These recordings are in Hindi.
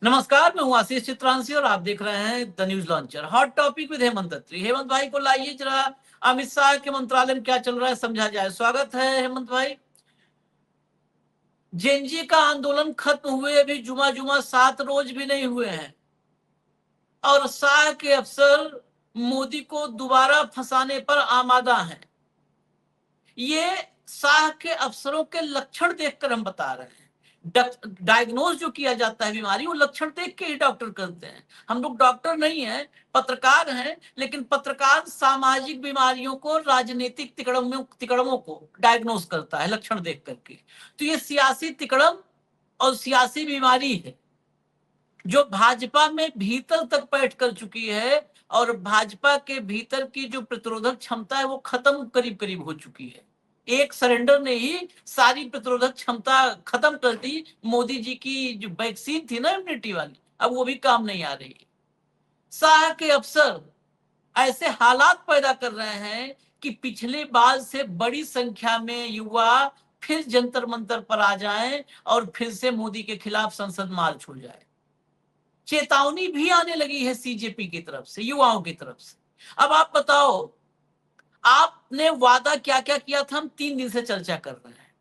नमस्कार, मैं हूं आशीष चित्रांशी और आप देख रहे हैं the news launcher. Hot topic with Hemant Atri. Hemant भाई को लाइए जरा अमित शाह के मंत्रालय में क्या चल रहा है समझा जाए। स्वागत है हेमंत भाई। जेएनजी का आंदोलन खत्म हुए अभी जुमा जुमा 7 रोज भी नहीं हुए हैं और शाह के अफसर मोदी को दोबारा फंसाने पर आमादा हैं। ये शाह के अफसरों के लक्षण देखकर हम बता रहे हैं। डायग्नोज जो किया जाता है बीमारी, वो लक्षण देख के ही डॉक्टर करते हैं। हम लोग डॉक्टर नहीं हैं, पत्रकार हैं, लेकिन पत्रकार सामाजिक बीमारियों को, राजनीतिक तिकड़मों को डायग्नोज करता है लक्षण देख करके। तो ये सियासी तिकड़म और सियासी बीमारी है जो भाजपा में भीतर तक पैठ कर चुकी है और भाजपा के भीतर की जो प्रतिरोधक क्षमता है वो खत्म करीब करीब हो चुकी है। एक सरेंडर ने ही सारी प्रतिरोधक क्षमता खत्म कर दी। मोदी जी की जो वैक्सीन थी ना इम्यूनिटी वाली, अब वो भी काम नहीं आ रही। शाह के अफसर ऐसे हालात पैदा कर रहे हैं कि पिछले बार से बड़ी संख्या में युवा फिर जंतर मंतर पर आ जाएं और फिर से मोदी के खिलाफ संसद मार्च हो जाए। चेतावनी भी आने लगी है सीजेपी की तरफ से, युवाओं की तरफ से। अब आप बताओ, आपने वादा क्या क्या किया था? हम 3 दिन से चर्चा कर रहे हैं।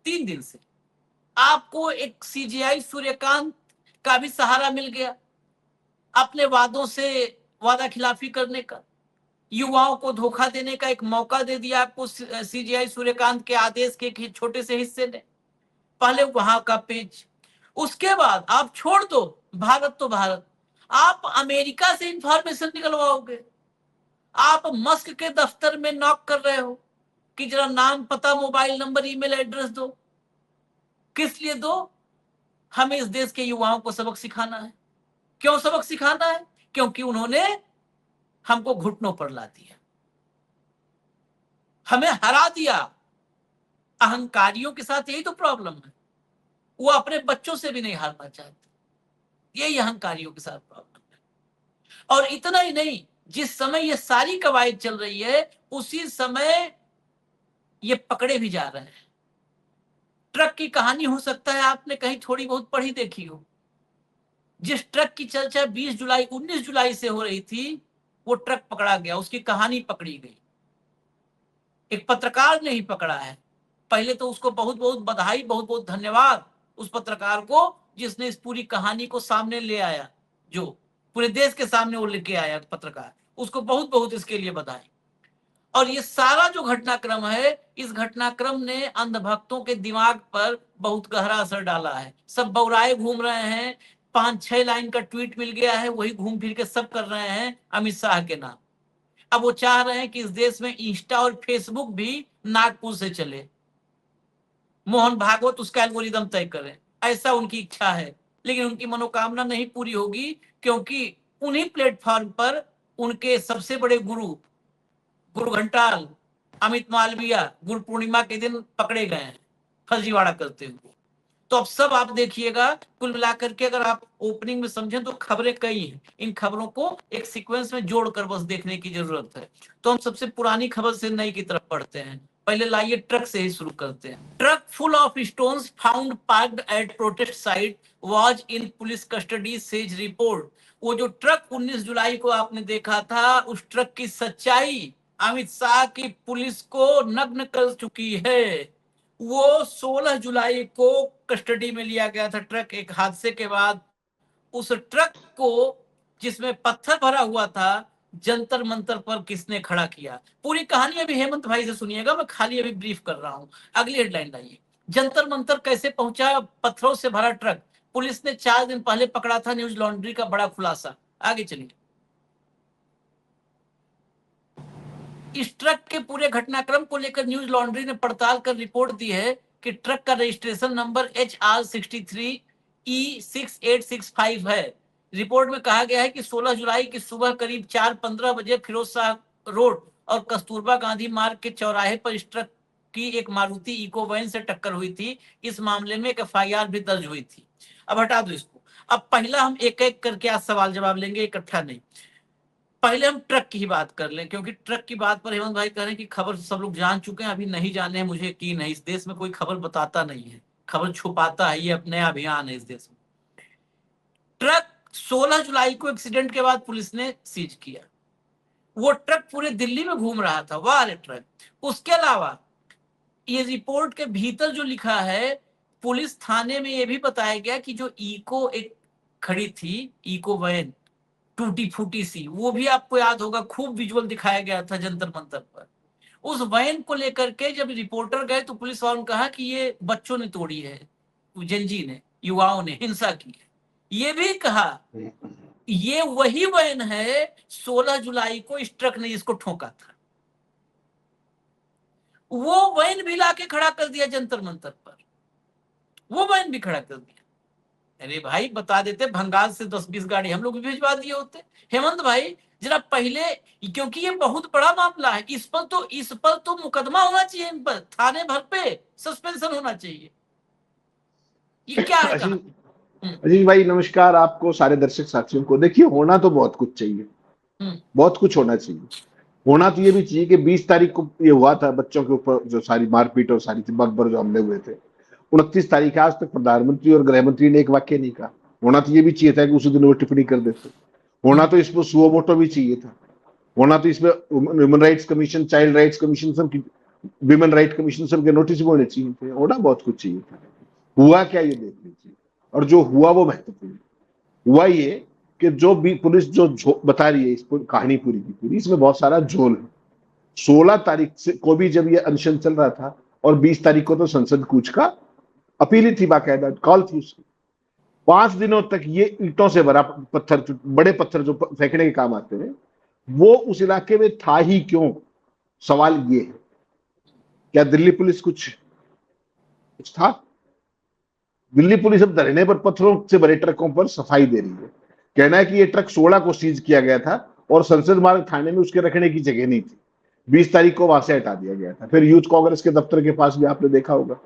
3 दिन से आपको एक सीजीआई सूर्यकांत का भी सहारा मिल गया अपने वादों से वादा खिलाफी करने का, युवाओं को धोखा देने का एक मौका दे दिया आपको सीजीआई सूर्यकांत के आदेश के एक छोटे से हिस्से ने। पहले वहां का पेज, उसके बाद आप छोड़ दो भारत तो भारत, आप अमेरिका से इंफॉर्मेशन निकलवाओगे। आप मस्क के दफ्तर में नॉक कर रहे हो कि जरा नाम, पता, मोबाइल नंबर, ईमेल एड्रेस दो। किस लिए दो? हमें इस देश के युवाओं को सबक सिखाना है। क्यों सबक सिखाना है? क्योंकि उन्होंने हमको घुटनों पर ला दिया, हमें हरा दिया। अहंकारियों के साथ यही तो प्रॉब्लम है, वो अपने बच्चों से भी नहीं हारना चाहते। यही अहंकारियों के साथ प्रॉब्लम है। और इतना ही नहीं, जिस समय ये सारी कवायद चल रही है उसी समय ये पकड़े भी जा रहे हैं। ट्रक की कहानी हो सकता है आपने कहीं थोड़ी बहुत पढ़ी देखी हो। जिस ट्रक की चर्चा 20 जुलाई 19 जुलाई से हो रही थी, वो ट्रक पकड़ा गया, उसकी कहानी पकड़ी गई। एक पत्रकार ने ही पकड़ा है। पहले तो उसको बहुत बहुत बधाई, बहुत बहुत धन्यवाद उस पत्रकार को जिसने इस पूरी कहानी को सामने ले आया, जो पूरे देश के सामने वो लेके आया पत्रकार, उसको बहुत बहुत इसके लिए बधाई। और ये सारा जो घटनाक्रम है, इस घटनाक्रम ने अंधभक्तों के दिमाग पर बहुत गहरा असर डाला है। सब बौराए घूम रहे हैं, 5-6 लाइन का ट्वीट मिल गया है, वही घूम फिर के सब कर रहे हैं अमित शाह के नाम। अब वो चाह रहे हैं कि इस देश में इंस्टा और फेसबुक भी नागपुर से चले, मोहन भागवत उसका एल्गोरिदम तय करें, ऐसा उनकी इच्छा है। लेकिन उनकी मनोकामना नहीं पूरी होगी, क्योंकि उन्हीं प्लेटफॉर्म पर उनके सबसे बड़े गुरु गुरु घंटाल, अमित मालविया गुरु पूर्णिमा के दिन पकड़े गए हैं फर्जीवाड़ा करते हुए। तो अब सब आप देखिएगा, कुल मिलाकर के अगर आप ओपनिंग में समझें तो खबरें कई हैं। इन खबरों को एक सीक्वेंस में जोड़कर बस देखने की जरूरत है। तो हम सबसे पुरानी खबर से नई की तरफ बढ़ते हैं। पहले लाइए ट्रक से ही शुरू करते हैं। Truck full of stones found parked at protest site was in police custody says report. वो जो ट्रक 19 जुलाई को आपने देखा था, उस ट्रक की सच्चाई अमित शाह की पुलिस को नग्न कर चुकी है। वो 16 जुलाई को कस्टडी में लिया गया था ट्रक, एक हादसे के बाद। उस ट्रक को जिसमें पत्थर भरा हुआ था, जंतर मंतर पर किसने खड़ा किया? पूरी कहानी अभी हेमंत भाई से सुनिएगा, मैं खाली अभी ब्रीफ कर रहा हूं। अगली हेडलाइन लाइए। जंतर मंतर कैसे पहुंचा पत्थरों से भरा ट्रक? पुलिस ने 4 दिन पहले पकड़ा था, न्यूज लॉन्ड्री का बड़ा खुलासा। आगे चलिए। इस ट्रक के पूरे घटनाक्रम को लेकर न्यूज लॉन्ड्री ने पड़ताल कर रिपोर्ट दी है कि ट्रक का रजिस्ट्रेशन नंबर HR63E6865 है। रिपोर्ट में कहा गया है कि 16 जुलाई की सुबह करीब 4:15 बजे फिरोज शाह रोड और कस्तूरबा गांधी मार्ग के चौराहे पर इस ट्रक की एक मारुति इको वैन से टक्कर हुई थी। इस मामले में एक FIR भी दर्ज हुई थी। अब हटा दो इसको। अब पहला हम एक एक करके आज सवाल जवाब लेंगे, इकट्ठा नहीं। पहले हम ट्रक की ही बात कर लें, क्योंकि ट्रक की बात पर हेमंत भाई कह रहे हैं कि खबर सब लोग जान चुके हैं, अभी नहीं जाने हैं। मुझे यकीन है, इस देश में कोई खबर बताता नहीं है, खबर छुपाता है। ये अब नया अभियान है इस देश में। ट्रक 16 जुलाई को एक्सीडेंट के बाद पुलिस ने सीज किया। वो ट्रक पूरे दिल्ली में घूम रहा था, वाले ट्रक। उसके अलावा ये रिपोर्ट के भीतर जो लिखा है, पुलिस थाने में ये भी बताया गया कि जो इको एक खड़ी थी, इको वैन टूटी फूटी सी, वो भी आपको याद होगा, खूब विजुअल दिखाया गया था जंतर मंतर पर। उस वैन को लेकर के जब रिपोर्टर गए तो पुलिस वालों ने कहा कि ये बच्चों ने तोड़ी है, जनजी ने, युवाओं ने हिंसा की है। ये भी कहा ये वही वैन है 16 जुलाई को इस ट्रक ने इसको ठोका था। वो वैन भी लाके खड़ा कर दिया जंतर मंतर पर, वो वैन भी खड़ा कर दिया। अरे भाई बता देते, भंगाल से 10-20 गाड़ी हम लोग भी भिजवा दिए होते। हेमंत भाई जरा पहले, क्योंकि ये बहुत बड़ा मामला है, इस पर तो मुकदमा होना चाहिए, इन पर थाने भर पे सस्पेंशन होना चाहिए। ये क्या है कहानी? अजीत भाई नमस्कार, आपको सारे दर्शक साथियों को। देखिए, होना तो बहुत कुछ चाहिए, बहुत कुछ होना चाहिए। होना तो ये भी चाहिए कि 20 तारीख को ये हुआ था, बच्चों के ऊपर जो सारी मारपीट और सारी बगबर जो हमले हुए थे, 29 तारीख आज तक प्रधानमंत्री और गृह मंत्री ने एक वाक्य नहीं कहा। होना तो ये भी चाहिए था कि उसी दिन वो टिप्पणी कर देते। होना तो इसमें सुओ मोटो भी चाहिए था। होना तो इसमें human rights commission, child rights commission, सब की, विमेन राइट कमीशन, सब के नोटिस भी होने चाहिए थे। होना बहुत कुछ चाहिए था। हुआ क्या ये देख लीजिए, और जो हुआ वो महत्वपूर्ण हुआ। ये कि जो भी पुलिस जो बता रही है इस कहानी पूरी की पूरी, इसमें बहुत सारा झोल है। 16 तारीख से को भी जब ये अनशन चल रहा था, और 20 तारीख को तो संसद कूच का अपील ही थी, बाकायदा कॉल थी उसकी। 5 दिनों तक ये ईंटों से भरा पत्थर, बड़े पत्थर जो फेंकने के काम आते हैं, वो उस इलाके में था ही क्यों? सवाल ये है, क्या दिल्ली पुलिस कुछ था? दिल्ली पुलिस अब धरने पर पत्थरों से भरे ट्रकों पर सफाई दे रही है। कहना है कि ये ट्रक 16 को सीज किया गया था और संसद मार्ग थाने में उसके रखने की जगह नहीं थी। 20 तारीख को वहां से हटा दिया गया था। फिर यूथ कांग्रेस के दफ्तर के पास भी आपने देखा होगा,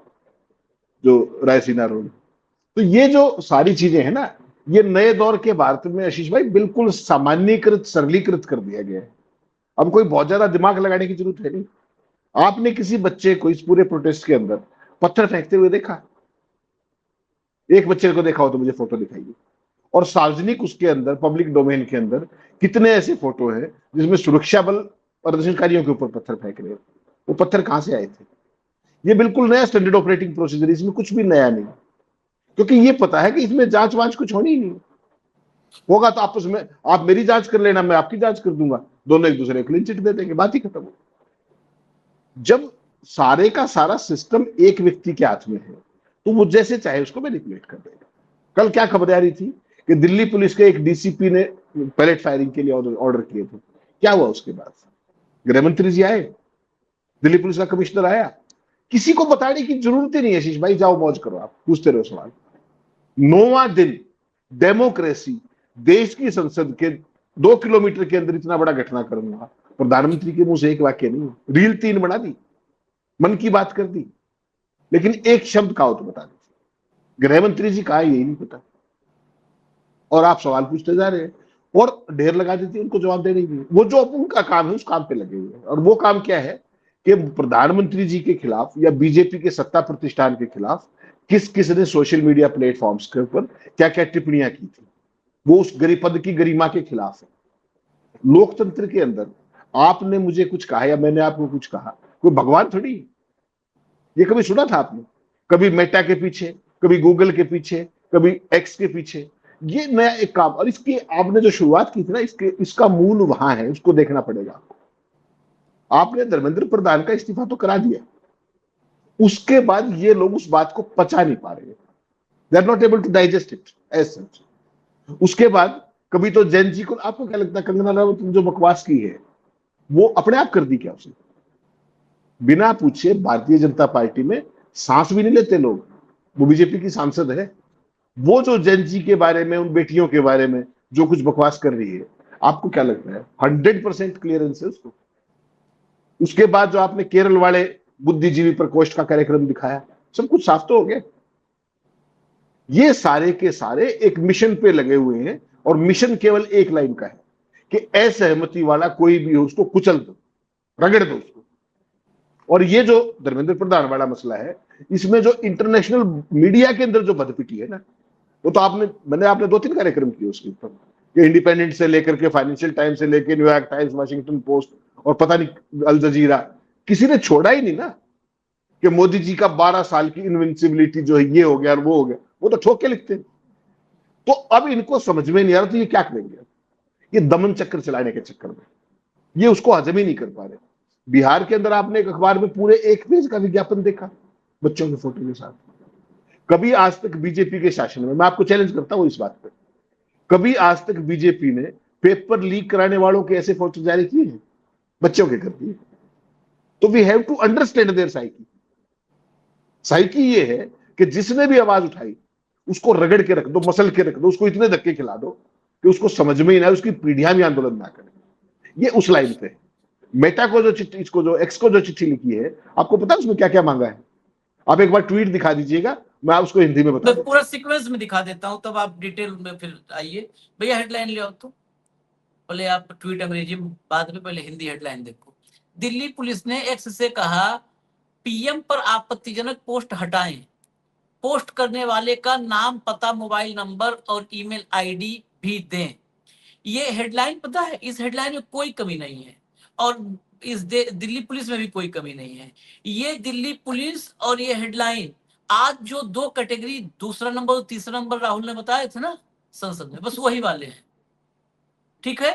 जो रायसीना रोड। तो ये जो सारी चीजें हैं ना, ये नए दौर के भारत में आशीष भाई बिल्कुल सामान्यीकृत, सरलीकृत कर दिया गया है। अब कोई बहुत ज्यादा दिमाग लगाने की जरूरत है नहीं। आपने किसी बच्चे को इस पूरे प्रोटेस्ट के अंदर पत्थर फेंकते हुए देखा? एक बच्चे को देखा हो तो मुझे फोटो दिखाइए। और सार्वजनिक उसके अंदर, पब्लिक डोमेन के अंदर कितने ऐसे फोटो हैं जिसमें सुरक्षा बल प्रदर्शनकारियों के ऊपर पत्थर फेंक रहे हैं? वो पत्थर कहां से आए थे? ये बिल्कुल नया स्टैंडर्ड ऑपरेटिंग प्रोसीजर, इसमें कुछ भी नया नहीं, क्योंकि ये पता है कि इसमें जांच वांच कुछ होनी ही नहीं। होगा तो आपस में आप मेरी जांच कर लेना, मैं आपकी जांच कर दूंगा, दोनों एक दूसरे को क्लीन चिट दे देंगे, बात ही खत्म हो। जब सारे का सारा सिस्टम एक व्यक्ति के हाथ में है, तो वो जैसे चाहे उसको मैनिपुलेट कर देगा। कल क्या खबर आ रही थी कि दिल्ली पुलिस के एक डीसीपी ने पैलेट फायरिंग के लिए ऑर्डर किए थे। क्या हुआ उसके बाद? गृह मंत्री जी आए, दिल्ली पुलिस का कमिश्नर आया, किसी को बताने की जरूरत ही नहीं है। आशीष भाई जाओ मौज करो, आप पूछते रहो सवाल। 9वां दिन डेमोक्रेसी, देश की संसद के 2 किलोमीटर के अंदर इतना बड़ा घटनाक्रम हुआ, प्रधानमंत्री के मुंह से एक वाक्य नहीं, रील 3 बना दी, मन की बात कर दी, लेकिन एक शब्द कहा हो तो बता दीजिए। गृह मंत्री जी कहा यही नहीं पता, और आप सवाल पूछते जा रहे हैं और ढेर लगा देती है उनको जवाब देने के लिए। वो जो उनका काम है उस काम पे लगे हुए हैं, और वो काम क्या है कि प्रधानमंत्री जी के खिलाफ या बीजेपी के सत्ता प्रतिष्ठान के खिलाफ किस किस ने सोशल मीडिया प्लेटफॉर्म्स के ऊपर क्या क्या टिप्पणियां की थी, वो उस पद की गरिमा के खिलाफ है। लोकतंत्र के अंदर आपने मुझे कुछ कहा या मैंने आपको कुछ कहा, कोई भगवान थोड़ी। ये कभी सुना था आपने? कभी मेटा के पीछे, कभी गूगल के पीछे, कभी एक्स के पीछे, ये नया एक काम। और इसकी आपने जो शुरुआत की थी ना, इसका मूल वहां है, उसको देखना पड़ेगा आपको। आपने धर्मेंद्र प्रधान का इस्तीफा तो करा दिया, उसके बाद ये लोग उस बात को पचा नहीं पा रहे, they are not able to digest it as such. उसके बाद कभी तो जैन जी को, आपको क्या लगता है कंगना रनावत ने जो बकवास की है वो अपने आप कर दी क्या? उसे बिना पूछे भारतीय जनता पार्टी में सांस भी नहीं लेते लोग। वो बीजेपी की सांसद है, वो जो जैन जी के बारे में, उन बेटियों के बारे में जो कुछ बकवास कर रही है, आपको क्या लगता है 100% क्लियरेंस है उसको? उसके बाद जो आपने केरल वाले बुद्धिजीवी प्रकोष्ठ का कार्यक्रम दिखाया, सब कुछ साफ तो हो गया। ये सारे के सारे एक मिशन पे लगे हुए हैं, और मिशन केवल एक लाइन का है कि असहमति वाला कोई भी हो उसको कुचल दो, रगड़ दो उसको। और ये जो धर्मेंद्र प्रधान वाला मसला है, इसमें जो इंटरनेशनल मीडिया के अंदर जो बदपिटी है ना, वो तो आपने 2-3 कार्यक्रम किए उसके ऊपर, इंडिपेंडेंट से लेकर के, फाइनेंशियल टाइम्स से लेकर, न्यूयॉर्क टाइम्स, वाशिंगटन पोस्ट और पता नहीं अल जजीरा, किसी ने छोड़ा ही नहीं ना कि मोदी जी का 12 साल की इनविंसिबिलिटी जो है ये हो गया और वो हो गया, वो तो ठोक के लिखते हैं। तो अब इनको समझ में नहीं आ रहा तो ये क्या करेंगे, ये दमन चक्र चलाने के चक्कर में ये उसको हजम ही नहीं कर पा रहे। बिहार के अंदर आपने एक अखबार में पूरे 1 पेज का विज्ञापन देखा बच्चों के फोटो के साथ। कभी आज तक बीजेपी के शासन में, मैं आपको चैलेंज करता हूं इस बात पे, कभी आज तक बीजेपी ने पेपर लीक कराने वालों के ऐसे फोटो जारी किए हैं? बच्चों के कर दिए। तो we have to understand their psyche. Psyche ये है कि जिसने भी आवाज उठाई उसको रगड़ के रख दो, मसल के रख दो, उसको इतने धक्के खिला दो कि उसको समझ में ही ना, उसकी पीढ़ियां भी आंदोलन ना करें। ये उस लाइन पे मेटा को जो चिट्ठी, इसको जो एक्स को जो चिट्ठी लिखी है, आपको पता है उसमें क्या क्या मांगा है? आप एक बार ट्वीट दिखा दीजिएगा, मैं उसको हिंदी में बता मैं दूं। पूरा सीक्वेंस में दिखा देता हूं, तब आप डिटेल में फिर आइए। भैया हेडलाइन ले आओ, तो पहले आप ट्वीट अंग्रेजी में, बाद में पहले हिंदी हेडलाइन देखो। दिल्ली पुलिस ने एक्स से कहा पीएम पर आपत्तिजनक पोस्ट हटाएं, पोस्ट करने वाले का नाम, पता, मोबाइल नंबर और ईमेल आईडी भी दें। ये हेडलाइन पता है, इस हेडलाइन में कोई कमी नहीं है, और दिल्ली पुलिस में भी कोई कमी नहीं है। ये दिल्ली पुलिस और ये हेडलाइन आज जो 2 कैटेगरी, दूसरा नंबर और तीसरा नंबर राहुल ने बताए थे ना संसद में, बस वही वाले हैं। ठीक है,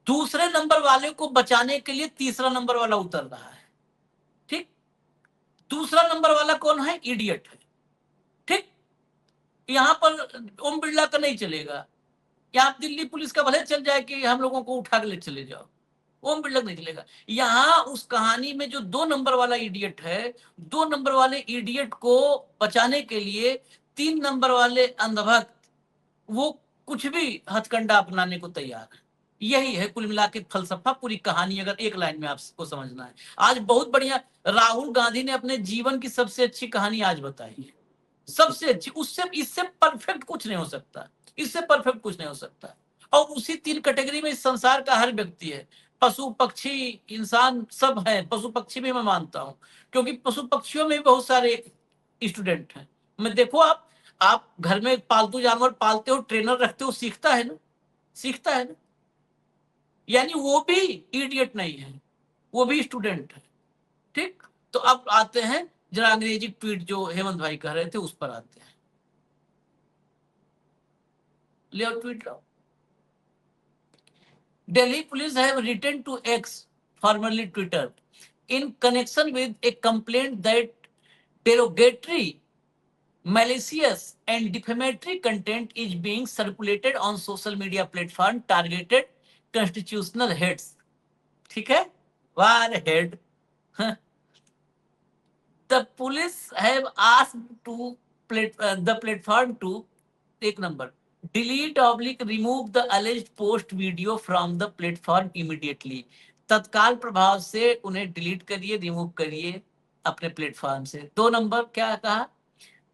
दूसरे नंबर वाले को बचाने के लिए तीसरा नंबर वाला उतर रहा है। ठीक, दूसरा नंबर वाला कौन है? इडियट है। ठीक, यहां पर ओम बिरला का नहीं चलेगा, यहाँ दिल्ली पुलिस का भले चल जाए कि हम लोगों को उठा के ले चले जाओ, ओम बिरला नहीं चलेगा। यहाँ उस कहानी में जो 2 नंबर वाला इडियट है, 2 नंबर वाले इडियट को बचाने के लिए 3 नंबर वाले अंधभक्त वो कुछ भी हथकंडा अपनाने को तैयार है। यही है कुल मिला के फलसफा, पूरी कहानी, अगर एक लाइन में आपको समझना है। आज बहुत बढ़िया राहुल गांधी ने अपने जीवन की सबसे अच्छी कहानी आज बताई है, सबसे अच्छी। उससे इससे परफेक्ट कुछ नहीं हो सकता, इससे परफेक्ट कुछ नहीं हो सकता। और उसी 3 कैटेगरी में इस संसार का हर व्यक्ति है, पशु पक्षी इंसान सब है। पशु पक्षी भी मैं मानता हूं, क्योंकि पशु पक्षियों में भी बहुत सारे स्टूडेंट हैं। मैं देखो, आप घर में पालतू जानवर पालते हो, ट्रेनर रखते हो, सीखता है ना, सीखता है ना। यानी वो भी इडियट नहीं है, वो भी स्टूडेंट है। ठीक, तो अब आते हैं जरा अंग्रेजी ट्वीट जो हेमंत भाई कह रहे थे उस पर आते हैं। ले आओ ट्वीट लाओ। Delhi police have written to X, formerly Twitter, in connection with a complaint that derogatory, malicious, and defamatory content is being circulated on social media platform targeted constitutional heads. ठीक है, war head. The police have asked to the platform to take number delete/remove the alleged post video from the platform immediately. तत्काल प्रभाव से उन्हें डिलीट करिए, रिमूव करिए अपने प्लेटफॉर्म से। 2 नंबर क्या कहा?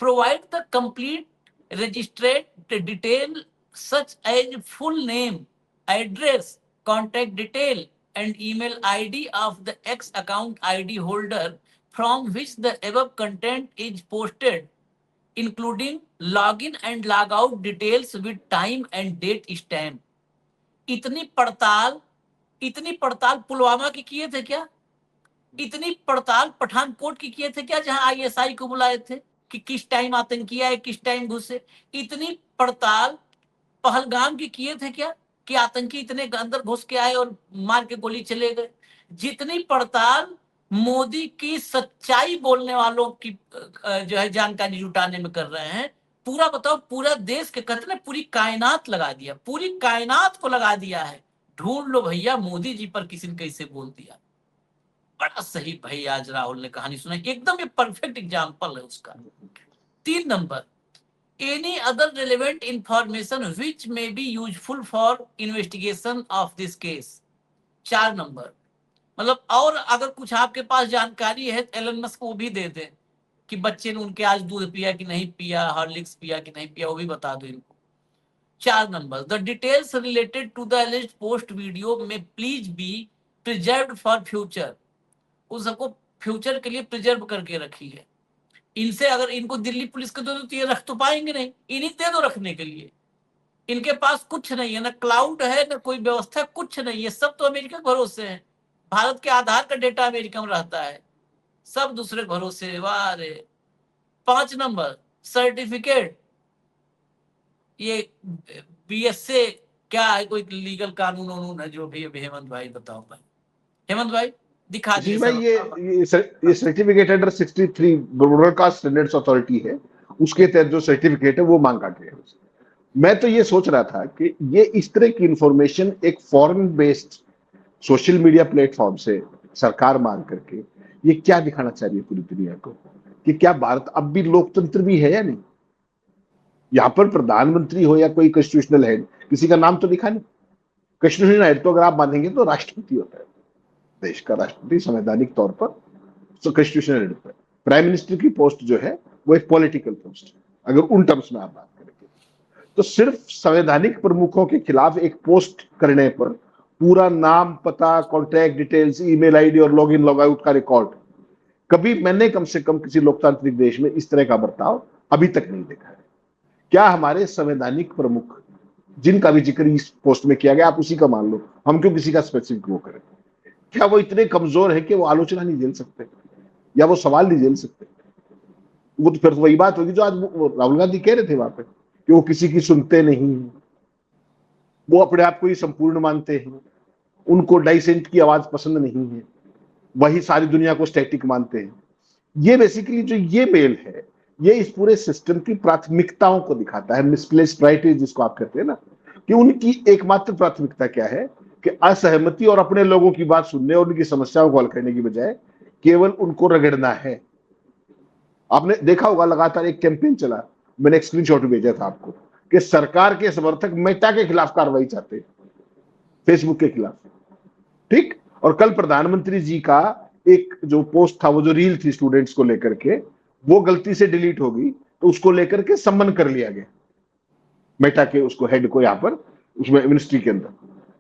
Provide the complete registered detail such as full name, address, contact detail and email ID of the X account ID holder from which the above content is posted, including login and logout details with time and date stamp. इतनी पड़ताल पुलवामा की किए थे क्या? इतनी पड़ताल पठानकोट की किए थे क्या, जहां आईएसआई को बुलाए थे कि किस टाइम आतंकी आए, किस टाइम घुसे? इतनी पड़ताल पहलगाम की किए थे क्या, कि आतंकी इतने अंदर घुस के आए और मार के गोली चले गए? जितनी पड़ताल मोदी की सच्चाई बोलने वालों की जो है जानकारी जुटाने में कर रहे हैं, पूरा बताओ, पूरा देश के कहते हैं पूरी कायनात लगा दिया, पूरी कायनात को लगा दिया है। ढूंढ लो भैया मोदी जी पर किसी ने कैसे बोल दिया। बड़ा सही भाई आज राहुल ने कहानी सुनाई, एकदम ये परफेक्ट एग्जांपल है उसका। 3 number, any other relevant information which may be useful for investigation of this case. 4 number, मतलब और अगर कुछ आपके पास जानकारी है एलन मस्क वो भी दे दे कि बच्चे ने उनके आज दूध पिया कि नहीं पिया, हॉर्लिक्स पिया कि नहीं पिया, वो भी बता दो इनको। 4 number, the details related to the alleged post video may please be preserved for future. उन सबको फ्यूचर के लिए प्रिजर्व करके रखी है। इनसे अगर इनको दिल्ली पुलिस को दे दो तो ये रख तो पाएंगे नहीं, इन्हीं दे दो रखने के लिए। इनके पास कुछ नहीं है, ना क्लाउड है, ना कोई व्यवस्था, कुछ नहीं है, सब तो अमेरिका के भरोसे है। भारत के आधार का डेटा अमेरिका में रहता है, सब दूसरे भरोसे। वाह रे। 5 नंबर सर्टिफिकेट, ये बीएस से क्या है, कोई लीगल कानून वानून है जो भी? अभी हेमंत भाई बताओ भाई, हेमंत भाई दिखा दिए भाई सब। ये certificate under 63 broadcast standards authority है, उसके तहत जो सर्टिफिकेट है वो मांगा गया है। मैं तो ये सोच रहा था कि ये इस तरह की इंफॉर्मेशन एक foreign based social media platform से सरकार मांग करके ये क्या दिखाना चाह रही है पूरी दुनिया को, कि क्या भारत अब भी लोकतंत्र भी है या नहीं। यहाँ पर प्रधानमंत्री हो या कोई कॉन्स्टिट्यूशनल हेड, किसी का नाम तो लिखा नहीं। कॉन्स्टिट्यूशनल हेड तो अगर आप मानेंगे तो राष्ट्रपति होता है, देश का राष्ट्रपति संवैधानिक तौर पर कॉन्स्टिट्यूशनल हेड पर। प्राइम मिनिस्टर की पोस्ट जो है वो एक पॉलिटिकल पोस्ट है, अगर उन टर्म्स में आप बात करेंगे तो। सिर्फ संवैधानिक प्रमुखों के खिलाफ एक पोस्ट करने पर पूरा नाम, पता, कॉन्टैक्ट डिटेल्स, ईमेल आईडी और लॉग इन लॉग आउट का रिकॉर्ड, कभी मैंने कम से कम किसी लोकतांत्रिक देश में इस तरह का बर्ताव अभी तक नहीं देखा है। क्या हमारे संवैधानिक प्रमुख जिनका भी जिक्र इस पोस्ट में किया गया, आप उसी का मान लो, हम क्यों किसी का स्पेसिफिक वो करें, क्या वो इतने कमजोर है कि वो आलोचना नहीं झेल सकते या वो सवाल नहीं झेल सकते? वो तो फिर वही बात होगी जो आज राहुल गांधी कह रहे थे वहां पे, कि वो किसी की सुनते नहीं, वो अपने आप को ही संपूर्ण मानते हैं, उनको डाइसेंट की आवाज पसंद नहीं है, वही सारी दुनिया को स्टैटिक मानते हैं। ये बेसिकली जो ये मेल है, ये इस पूरे सिस्टम की प्राथमिकताओं को दिखाता है, मिसप्लेस्ड प्रायोरिटीज जिसको आप कहते हैं ना, कि उनकी एकमात्र प्राथमिकता क्या है कि असहमति और अपने लोगों की बात सुनने और उनकी समस्याओं को हल करने की बजाय केवल उनको रगड़ना है। आपने देखा होगा लगातार एक कैंपेन चला, मैंने एक स्क्रीनशॉट भेजा था आपको, कि सरकार के समर्थक मेटा के खिलाफ कार्रवाई चाहते हैं, फेसबुक के खिलाफ। ठीक, और कल प्रधानमंत्री जी का एक जो पोस्ट था, वो जो रील थी स्टूडेंट्स को लेकर के, वो गलती से डिलीट हो गई, तो उसको लेकर के सम्मन कर लिया गया मेटा के उसको हेड को यहां पर उसमें मिनिस्ट्री के अंदर।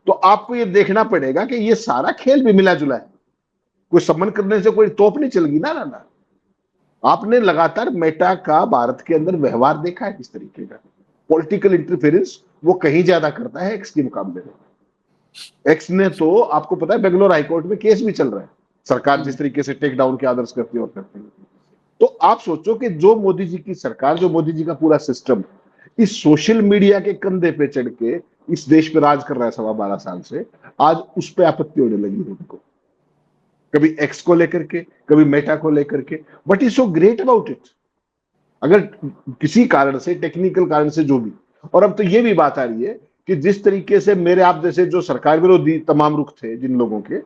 तो आपको ये देखना पड़ेगा कि ये सारा खेल भी मिला जुला है, कोई सम्मन करने से कोई तोप नहीं चलेगी ना। ना, आपने लगातार मेटा का भारत के अंदर व्यवहार देखा है किस तरीके का। पॉलिटिकल इंटरफेरेंस वो कहीं ज्यादा करता है एक्स के मुकाबले में। एक्स ने तो, आपको पता है, बेंगलोर हाईकोर्ट में केस भी चल रहा है, सरकार जिस तरीके से टेक डाउन के आदर्श करती है और करती है। तो आप सोचो कि जो मोदी जी की सरकार, जो मोदी जी का पूरा सिस्टम इस सोशल मीडिया के कंधे पे चढ़ के इस देश पे राज कर रहा है 12.25 साल से, आज उस पर आपत्ति होने लगी है उनको, कभी एक्स को लेकर के, कभी मेटा को लेकर के। What is so great about it? अगर किसी कारण से, टेक्निकल कारण से जो भी, और अब तो ये भी बात आ रही है कि जिस तरीके से मेरे आप जैसे जो सरकार विरोधी तमाम रुख थे जिन लोगों के,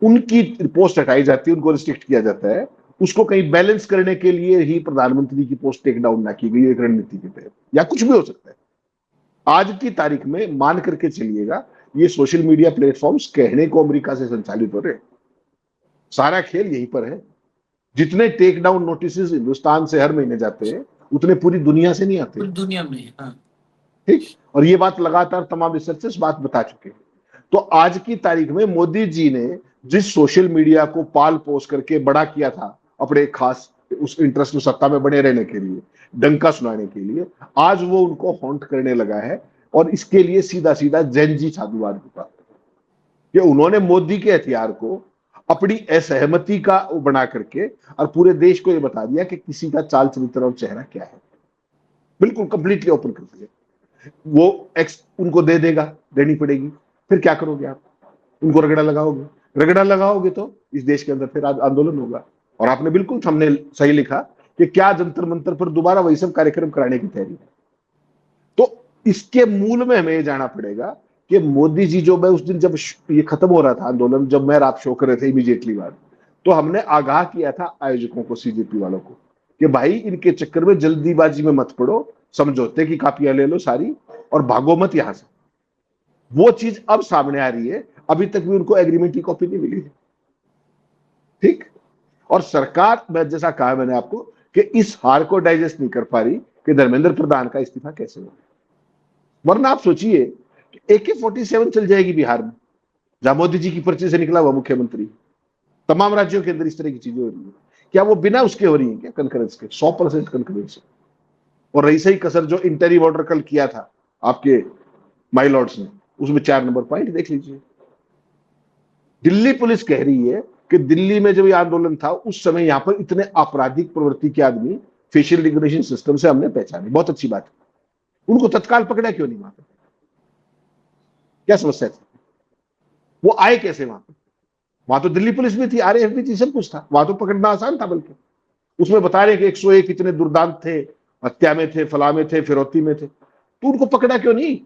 उनकी पोस्ट हटाई जाती है, उनको रिस्ट्रिक्ट किया जाता है, उसको कहीं बैलेंस करने के लिए ही प्रधानमंत्री की पोस्ट टेक डाउन ना की गई एक रणनीति के तहत, या कुछ भी हो सकता है। आज की तारीख में मान करके चलिएगा, ये सोशल मीडिया प्लेटफॉर्म्स कहने को अमेरिका से संचालित हो रहे, सारा खेल यहीं पर है। जितने टेक डाउन नोटिस हिंदुस्तान से हर महीने जाते हैं, उतने पूरी दुनिया से नहीं आते, दुनिया में। हाँ। ठीक, और ये बात लगातार तमाम रिसर्चर्स बात बता चुके हैं। तो आज की तारीख में मोदी जी ने जिस सोशल मीडिया को पाल पोस करके बड़ा किया था अपने खास उस इंटरेस्ट में, सत्ता में बने रहने के लिए, डंका सुनाने के लिए, आज वो उनको हॉन्ट करने लगा है। और इसके लिए सीधा सीधा जैन जी साधुवाद की बात कि उन्होंने मोदी के हथियार को अपनी असहमति का बना करके और पूरे देश को ये बता दिया कि किसी का चाल चरित्र और चेहरा क्या है, बिल्कुल कंप्लीटली ओपन कर दिया। वो एक्स उनको दे देगा, देनी पड़ेगी, फिर क्या करोगे आप? उनको रगड़ा लगाओगे तो इस देश के अंदर फिर आंदोलन होगा। और आपने बिल्कुल हमने सही लिखा कि क्या जंतर मंतर पर दोबारा वही सब कार्यक्रम कराने की तैयारी है। तो इसके मूल में हमें ये जाना पड़ेगा कि मोदी जी, जो मैं उस दिन जब ये खत्म हो रहा था आंदोलन, जब मैं रात शो कर रहे थे इमीडिएटली बाद, तो हमने आगाह किया था आयोजकों को, सीजेपी वालों को, कि भाई इनके चक्कर में जल्दीबाजी में मत पड़ो, समझौते की कापियां ले लो सारी और भागो मत यहां से। वो चीज अब सामने आ रही है, अभी तक भी उनको एग्रीमेंट की कॉपी नहीं मिली है। ठीक, और सरकार, मैं जैसा कहा मैंने आपको, कि इस हार को डाइजेस्ट नहीं कर पा रही कि धर्मेंद्र प्रधान का इस्तीफा कैसे हो। वरना आप सोचिए कि AK-47 चल जाएगी बिहार में, जहां मोदी जी की पर्ची से निकला हुआ मुख्यमंत्री, तमाम राज्यों के अंदर इस तरह की चीजें हो रही है। क्या वो बिना उसके हो रही है क्या कंकरेंस के? 100% कंकरेंस। और रही सही कसर जो इंटरिम ऑर्डर कल किया था आपके माई लॉर्ड्स ने, उसमें 4 नंबर पॉइंट देख लीजिए। दिल्ली पुलिस कह रही है कि दिल्ली में जब ये आंदोलन था उस समय यहां पर इतने आपराधिक प्रवृत्ति के आदमी फेशियल रिकग्निशन सिस्टम से हमने पहचाने। बहुत अच्छी बात है। उनको तत्काल पकड़ा क्यों नहीं वहां पर? क्या समस्या थी? वो आए कैसे वहां पर? वहां तो दिल्ली पुलिस भी थी, आरएएफ भी थी, सब कुछ था, वहां तो पकड़ना आसान था। बल्कि उसमें बता रहे कि 101 इतने दुर्दांत थे, हत्या में थे, फला में थे, फिरौती में थे, तो उनको पकड़ा क्यों नहीं?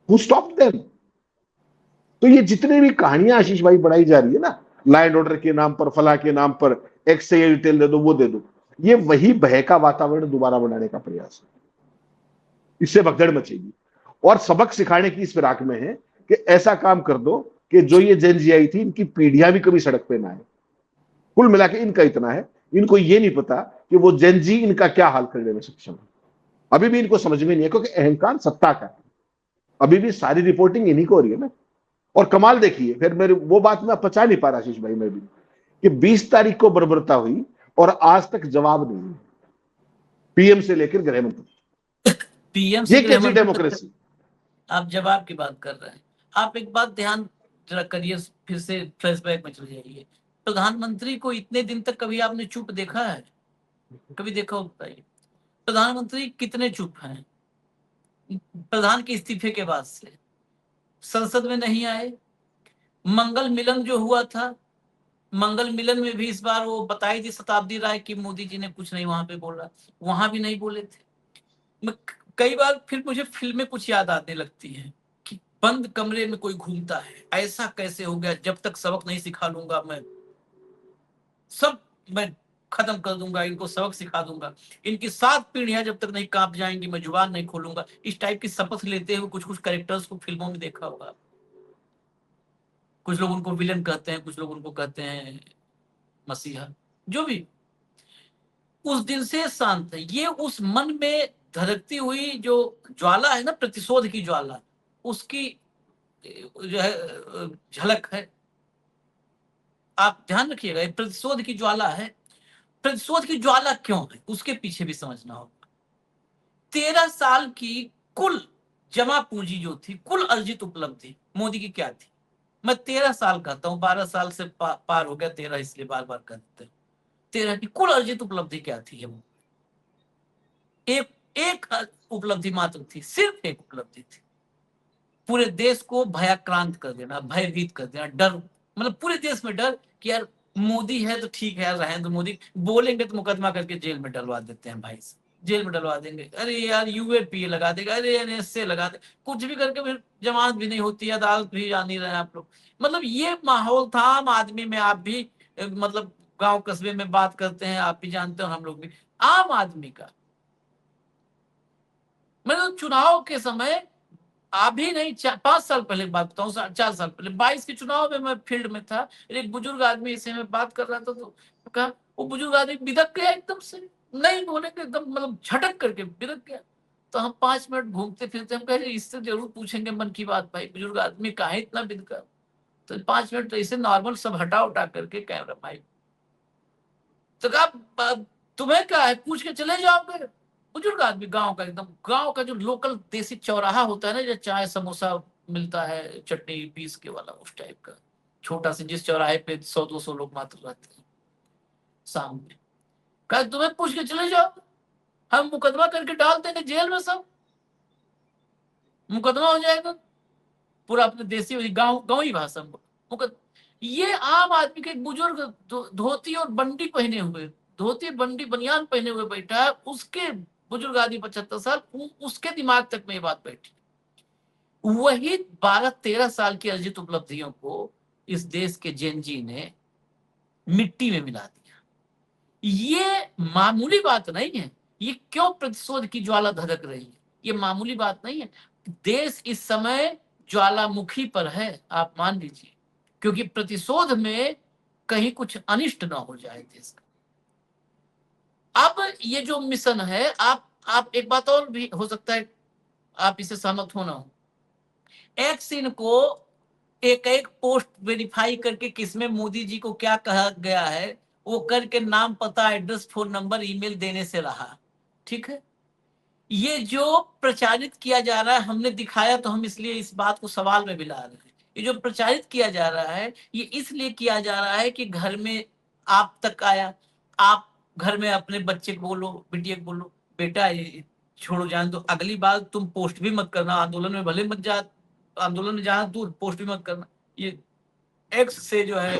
Who stop them? तो ये जितने भी कहानियां आशीष भाई बढ़ाई जा रही है ना, लॉ एंड ऑर्डर के नाम पर, फला के नाम पर, एक्स से ये डिटेल दे दो, वो दे दो, ये वही भय का वातावरण दोबारा बनाने का प्रयास है। इससे भगदड़ मचेगी। और सबक सिखाने की इस फिराक में है कि ऐसा काम कर दो कि जो ये जेन जी आई थी, इनकी पीढ़ियां भी कभी सड़क पे ना आए। कुल मिला के इनका इतना है, इनको ये नहीं पता कि वो जेन जी इनका क्या हाल करने में सक्षम है। अभी भी इनको समझ में नहीं है, क्योंकि अहंकार सत्ता का है। अभी भी सारी रिपोर्टिंग इन्हीं को हो रही है ना। और कमाल देखिए, फिर मेरी वो बात मैं पचा नहीं पा रहा आशीष भाई, मैं भी, कि 20 तारीख को बर्बरता हुई और आज तक जवाब नहीं है, पीएम से लेकर गृह मंत्री। पीएम से ये गृह कैसी मंत्री डेमोक्रेसी? आप जवाब की बात कर रहे हैं। आप एक बात ध्यान जरा करिए, फिर से फ्लैशबैक में चले जाइए। प्रधानमंत्री को इतने दिन तक कभी आपने चुप देखा है? कभी देखा हो बताइए? प्रधानमंत्री कितने चुप हैं प्रधान के इस्तीफे के बाद से? संसद में नहीं आए। मंगल मिलन जो हुआ था, मंगल मिलन में भी इस बार वो बताई थी शताब्दी राय कि मोदी जी ने कुछ नहीं वहां पे बोला, वहां भी नहीं बोले थे। मैं कई बार फिर मुझे फिल्में कुछ याद आने लगती हैं कि बंद कमरे में कोई घूमता है, ऐसा कैसे हो गया, जब तक सबक नहीं सिखा लूंगा मैं खत्म कर दूंगा, इनको सबक सिखा दूंगा, इनकी 7 पीढ़ियां जब तक नहीं कांप जाएंगी मैं जुबान नहीं खोलूंगा। इस टाइप की शपथ लेते हुए कुछ कुछ कैरेक्टर्स को फिल्मों में देखा होगा। कुछ लोग उनको विलन कहते हैं, कुछ लोग उनको कहते हैं मसीहा, जो भी। उस दिन से शांत है। ये उस मन में धड़कती हुई जो ज्वाला है ना, प्रतिशोध की ज्वाला, उसकी जो है झलक है। आप ध्यान रखिएगा, ये प्रतिशोध की ज्वाला है। प्रतिशोध की ज्वाला क्यों है, उसके पीछे भी समझना होगा। 13 साल की कुल जमा पूंजी जो थी, कुल अर्जित उपलब्धि मोदी की क्या थी? मैं 13 साल कहता हूं, 12 साल से पार हो गया, 13 इसलिए बार बार कहते हैं। 13 की कुल अर्जित उपलब्धि क्या थी? एक एक उपलब्धि मात्र थी, सिर्फ एक उपलब्धि थी। पूरे देश को भयाक्रांत कर देना, भयभीत कर देना, डर, मतलब पूरे देश में डर कि यार मोदी है तो ठीक है, रहें तो, मोदी बोलेंगे तो मुकदमा करके जेल में डलवा देते हैं भाई से, जेल में डलवा देंगे, अरे यार यूएपीए लगा देगा, अरे एनएसए लगा दे, कुछ भी करके फिर जमानत भी नहीं होती, अदालत भी जान नहीं रहे आप लोग। मतलब ये माहौल था आम आदमी में। आप भी मतलब गांव कस्बे में बात करते हैं, आप भी जानते हो, हम लोग भी, आम आदमी का मतलब चुनाव के समय, अभी नहीं 5 साल पहले बात बताऊं, 4 साल पहले 22 के चुनाव में मैं फील्ड में था। एक बुजुर्ग आदमी से मैं बात कर रहा था तो कहा, वो बुजुर्ग आदमी बिदक गया एकदम से, नहीं बोले कि एकदम मतलब झटक करके बिदक गया। तो हम 5 मिनट घूमते फिरते, हम कहे इससे जरूर पूछेंगे मन की बात, भाई बुजुर्ग आदमी काहे इतना बिदका? तो 5 मिनट ऐसे नॉर्मल सब हटा उठा करके कैमरा भाई, तो कहा तुम्हें क्या है, पूछ के चले जाओगे? बुजुर्ग आदमी, गांव का, एकदम गांव का जो लोकल देसी चौराहा होता है ना, जो चाय समोसा मिलता है चटनी पीस के वाला, उस टाइप का छोटा सा, जिस चौराहे पे 100-200 लोग मात्र रहते हैं सामने। कहा तुम्हें पूछ के चले जाओ, हम मुकदमा करके डाल देंगे जेल में, सब मुकदमा हो जाएगा पूरा, अपने देसी गांव गांवी भाषा में। ये आम आदमी के एक बुजुर्ग धोती और बंडी पहने हुए, धोती बंडी बनियान पहने हुए बैठा है, उसके बुजुर्ग आदमी 75 साल, उसके दिमाग तक में ये बात बैठी। वही 12-13 साल की अर्जित उपलब्धियों को इस देश के जेन जी ने मिट्टी में मिला दिया। ये मामूली बात नहीं है। ये क्यों प्रतिशोध की ज्वाला धधक रही है? ये मामूली बात नहीं है। देश इस समय ज्वालामुखी पर है, आप मान लीजिए, क्योंकि प्रतिशोध में कहीं कुछ अनिष्ट ना हो जाए देश का। अब ये जो मिशन है, आप एक बात और भी हो सकता है आप इसे सहमत होना हो, एक्स इनको एक एक पोस्ट वेरीफाई करके किसमें मोदी जी को क्या कहा गया है, वो करके नाम, पता, एड्रेस, फोन नंबर, ईमेल देने से रहा। ठीक है, ये जो प्रचारित किया जा रहा है, हमने दिखाया तो हम इसलिए इस बात को सवाल में भी ला रहे हैं। ये जो प्रचारित किया जा रहा है, ये इसलिए किया जा रहा है कि घर में आप तक आया, आप घर में अपने बच्चे को बोलो, बिटिया को बोलो, बेटा ये छोड़ो, जान दो, अगली बार तुम पोस्ट भी मत करना, आंदोलन में भले मत जा, आंदोलन में जाना दूर, पोस्ट भी मत करना। ये एक्स से जो है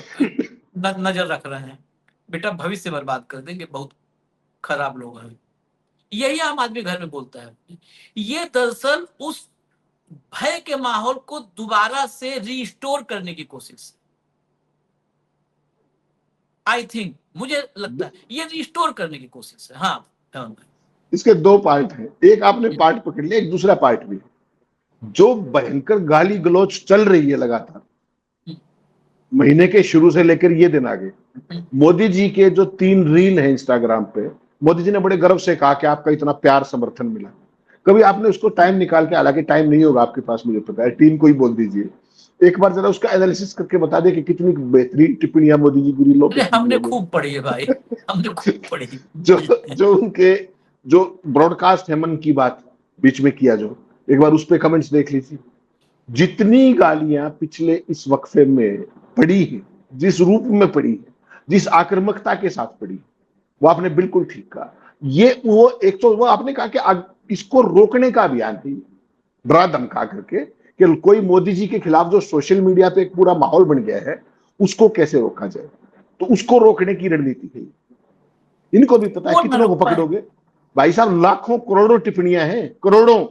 नजर रख रहे हैं, बेटा भविष्य बर्बाद कर देंगे, बहुत खराब लोग हैं। यही आम आदमी घर में बोलता है। ये दरअसल उस भय के माहौल को दोबारा से रिस्टोर करने की कोशिश, आई थिंक, मुझे लगता है ये रिस्टोर करने की कोशिश है। हाँ, इसके दो पार्ट हैं, एक आपने पार्ट पकड़ लिया, एक दूसरा पार्ट भी। जो भयंकर गाली गलौज चल रही है लगातार महीने के शुरू से लेकर ये दिन आगे, मोदी जी के जो 3 रील हैं इंस्टाग्राम पे, मोदी जी ने बड़े गर्व से कहा कि आपका इतना प्यार समर्थन मिला। कभी आपने उसको टाइम निकाल के, हालांकि टाइम नहीं होगा आपके पास, मुझे पता है, टीम को ही बोल दीजिए, एक बार जरा उसका एनालिसिस करके बता दे कि कितनी बेहतरीन टिप्पणियां मोदी जी की रीलों पे हमने खूब पढ़ी है भाई, हमने खूब पढ़ी। जो उनके जो ब्रॉडकास्ट है मन की बात बीच में किया, जो एक बार उस पे कमेंट्स देख लीजिए। जितनी गालियां पिछले इस वक्फे में पड़ी है, जिस रूप में पड़ी है, जिस आक्रामकता के साथ पड़ी, वो आपने बिल्कुल ठीक कहा। ये वो एक तो वो आपने कहा कि इसको रोकने का अभियान है, डरा धमका करके, कि कोई मोदी जी के खिलाफ जो सोशल मीडिया पे एक पूरा माहौल बन गया है, उसको कैसे रोका जाए, तो उसको रोकने की रणनीति है। इनको भी पता है कितनों को पकड़ोगे भाई साहब, लाखों करोड़ों टिप्पणियां हैं, करोड़ों,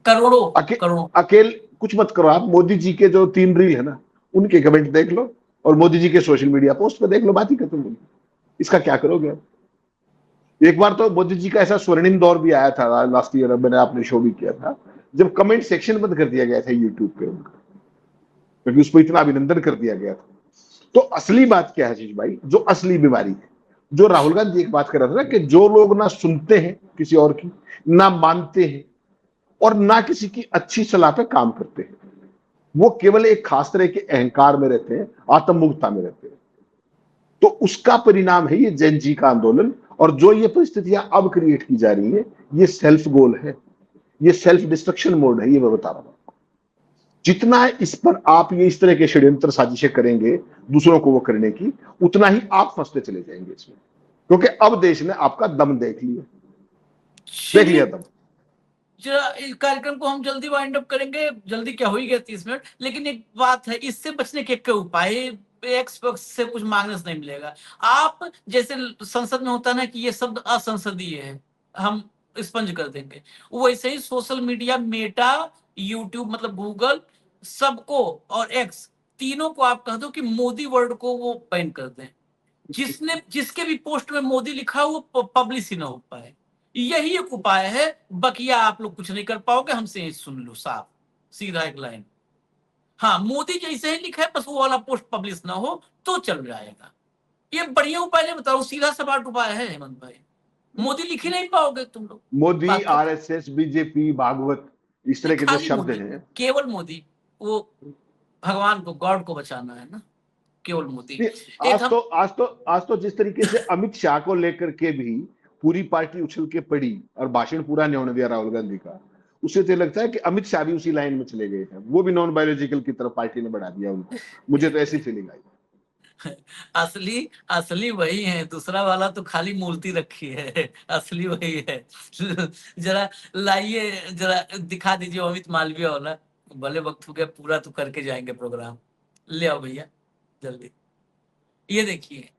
करोड़ों। अकेले कुछ मत करो आप, मोदी जी के जो 3 रील है ना, उनके कमेंट देख लो और मोदी जी के सोशल मीडिया पोस्ट पे देख लो, बात ही खत्म होगी। इसका क्या करोगे आप? एक बार तो मोदी जी का ऐसा स्वर्णिम दौर भी आया था लास्ट ईयर, मैंने आपने शो भी किया था, जब कमेंट सेक्शन बंद कर दिया गया था यूट्यूब पे उनका, क्योंकि उस पर इतना अभिनंदन कर दिया गया था। तो असली बात क्या है चीज भाई, जो असली बीमारी है, जो राहुल गांधी एक बात कर रहा था ना, कि जो लोग ना सुनते हैं किसी और की, ना मानते हैं, और ना किसी की अच्छी सलाह पे काम करते हैं, वो केवल एक खास तरह के अहंकार में रहते हैं, आत्ममुक्ता में रहते हैं। तो उसका परिणाम है ये जेन जी का आंदोलन, और जो ये परिस्थितियां अब क्रिएट की जा रही है, ये सेल्फ गोल है, ये सेल्फ डिस्ट्रक्शन मोड है, ये मैं बता रहा हूं। जितना इस पर आप ये इस तरह के षड्यंत्र साजिशें करेंगे दूसरों को वो करने की, उतना ही आप फंसते चले जाएंगे इसमें, क्योंकि अब देश ने आपका दम देख लिया दम। जरा इस कार्यक्रम को हम जल्दी वाइंड अप करेंगे, जल्दी क्या, हो ही गया 30 मिनट, लेकिन एक बात है, इससे बचने के उपाय, एक्स पक्ष से कुछ मांगने से नहीं मिलेगा। आप जैसे संसद में होता है ना कि ये शब्द असंसदीय है, हम स्पंज कर देंगे, वैसे ही सोशल मीडिया, मेटा, यूट्यूब मतलब गूगल, सबको, और एक्स, तीनों को आप कह दो कि मोदी वर्ड को वो बैन कर दें। जिसके भी पोस्ट में मोदी लिखा हो वो पब्लिश ही ना हो पाए, यही एक उपाय है। बकिया आप लोग कुछ नहीं कर पाओगे, हमसे सुन लो साफ सीधा एक लाइन। हाँ, मोदी जैसे ही लिखा है बस वो वाला पोस्ट पब्लिश ना हो तो चल जाएगा। ये बढ़िया उपाय नहीं बताओ, सीधा सपाट उपाय है हेमंत भाई, मोदी लिख ही नहीं पाओगे तुम लोग। मोदी, आरएसएस, बीजेपी, भागवत, इस तरह के जो शब्द हैं, केवल मोदी, वो भगवान को, गॉड को बचाना है ना, केवल मोदी। आज तो जिस तरीके से अमित शाह को लेकर के भी पूरी पार्टी उछल के पड़ी और भाषण पूरा नहीं होने दिया राहुल गांधी का, उससे तो लगता है कि अमित शाह भी उसी लाइन में चले गए हैं, वो भी नॉन बायोलॉजिकल की तरफ पार्टी ने बढ़ा दिया उनको। मुझे तो ऐसी फीलिंग आई। असली वही है, दूसरा वाला तो खाली मूर्ति रखी है, असली वही है। जरा लाइए, जरा दिखा दीजिए अमित मालवीय वाला, भले वक्त हो गया, पूरा तो करके जाएंगे प्रोग्राम, ले आओ भैया जल्दी। ये देखिए,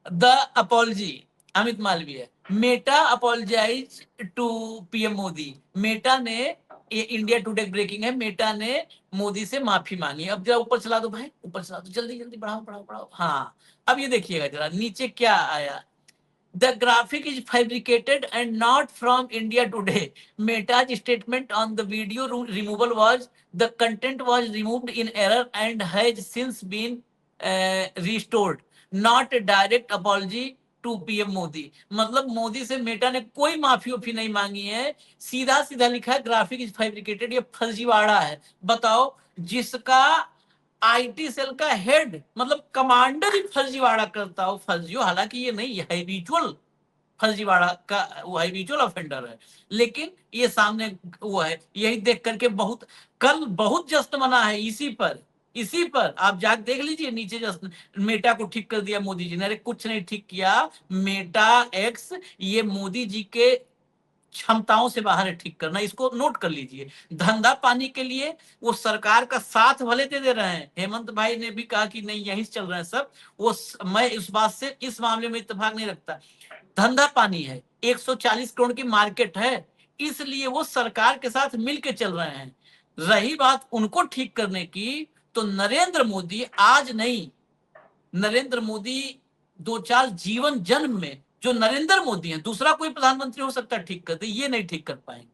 the apology, Amit Malviya, Meta apologises to PM Modi. Meta ने, ये इंडिया टुडे ब्रेकिंग है, मेटा ने मोदी से माफी मांगी। अब जरा ऊपर चला दो भाई, ऊपर चला दो, जल्दी जल्दी बढ़ाओ बढ़ाओ बढ़ाओ। हाँ, अब ये देखिएगा जरा नीचे क्या आया। The graphic is fabricated and not from India Today. Meta's statement on the video removal was the content was removed in error and has since been restored. Not a direct apology to PM Modi. मतलब मोदी से मेटा ने कोई माफी उफी नहीं मांगी है, सीधा सीधा लिखा है ग्राफिक इज फैब्रिकेटेड, ये फर्जीवाड़ा है। बताओ, जिसका आईटी सेल का हेड, मतलब कमांडर ही फर्जीवाड़ा करता हो, फर्जी हो, हालांकि ये नहीं है, हैबिचुअल फर्जीवाड़ा का वो हैबिचुअल ऑफेंडर है, लेकिन ये सामने वो है। यही देख करके कल बहुत जश्न मना है इसी पर आप जाके देख लीजिए नीचे। जश्न मेटा को ठीक कर दिया मोदी जी ने। अरे कुछ नहीं ठीक किया, मेटा एक्स ये मोदी जी के क्षमताओं से बाहर है ठीक करना, इसको नोट कर लीजिए। धंधा पानी के लिए वो सरकार का साथ भले दे रहे हैं, हेमंत भाई ने भी कहा कि नहीं यहीं से चल रहे हैं सब, मैं इस बात से इस मामले में इत्तेफाक नहीं रखता। धंधा पानी है, 140 करोड़ की मार्केट है, इसलिए वो सरकार के साथ मिलके चल रहे हैं। रही बात उनको ठीक करने की, तो नरेंद्र मोदी आज नहीं, नरेंद्र मोदी 2-4 जीवन जन्म में जो नरेंद्र मोदी है, दूसरा कोई प्रधानमंत्री हो सकता है ठीक कर दे, ये नहीं ठीक कर पाएंगे।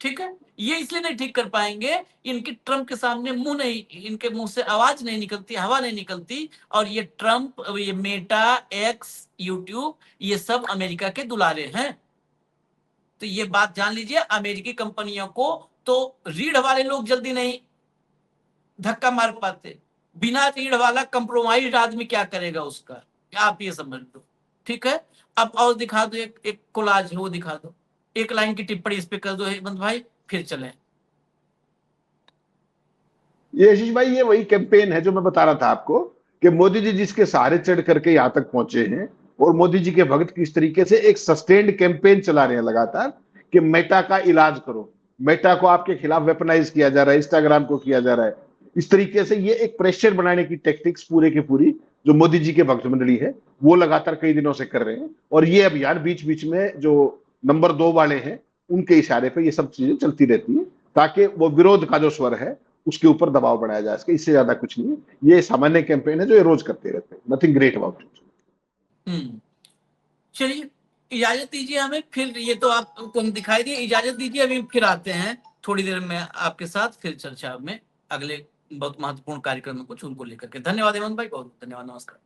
ठीक है, ये इसलिए नहीं ठीक कर पाएंगे, इनकी ट्रंप के सामने मुंह नहीं, इनके मुंह से आवाज नहीं निकलती, हवा नहीं निकलती। और ये ट्रंप, ये मेटा, एक्स, यूट्यूब, ये सब अमेरिका के दुलारे हैं। तो ये बात जान लीजिए, अमेरिकी कंपनियों को तो रीढ़ वाले लोग जल्दी नहीं धक्का मार पाते, बिना रीढ़ वाला कंप्रोमाइज आदमी क्या करेगा उसका, आप ये समझ लो। ठीक है, अब और दिखा दो, एक कोलाज है वो दिखा दो, एक लाइन की टिप्पणी इस पे कर दो हेमंत भाई, फिर चलें। ये आशीष भाई, ये वही कैंपेन है जो मैं बता रहा था आपको, कि मोदी जी जिसके सहारे चढ़ करके यहाँ तक पहुंचे हैं, और मोदी जी के भक्त किस तरीके से एक सस्टेन्ड कैंपेन चला रहे हैं लगातार, कि मेटा का इलाज करो, मेटा को आपके खिलाफ वेपनाइज किया जा रहा है, इंस्टाग्राम को किया जा रहा है। इस तरीके से ये एक प्रेशर बनाने की टेक्टिक्स पूरे की पूरी जो मोदी जी के भक्त मंडली है वो लगातार कई दिनों से कर रहे हैं। और ये अभियान बीच बीच में जो नंबर 2 वाले हैं उनके इशारे पर ये सब चीजें चलती रहती है, ताकि वो विरोध का जो स्वर है उसके ऊपर दबाव बनाया जा सके। इससे ज्यादा कुछ नहीं है। ये सामान्य कैंपेन है जो ये रोज करते रहते हैं, नथिंग ग्रेट अबाउट इट। चलिए इजाजत दीजिए हमें, फिर ये तो आपको हम दिखाई दिए, इजाजत दीजिए, अभी फिर आते हैं थोड़ी देर में आपके साथ फिर चर्चा में अगले बहुत महत्वपूर्ण कार्यक्रम में कुछ उनको लेकर के। धन्यवाद हेमंत भाई, बहुत धन्यवाद, नमस्कार।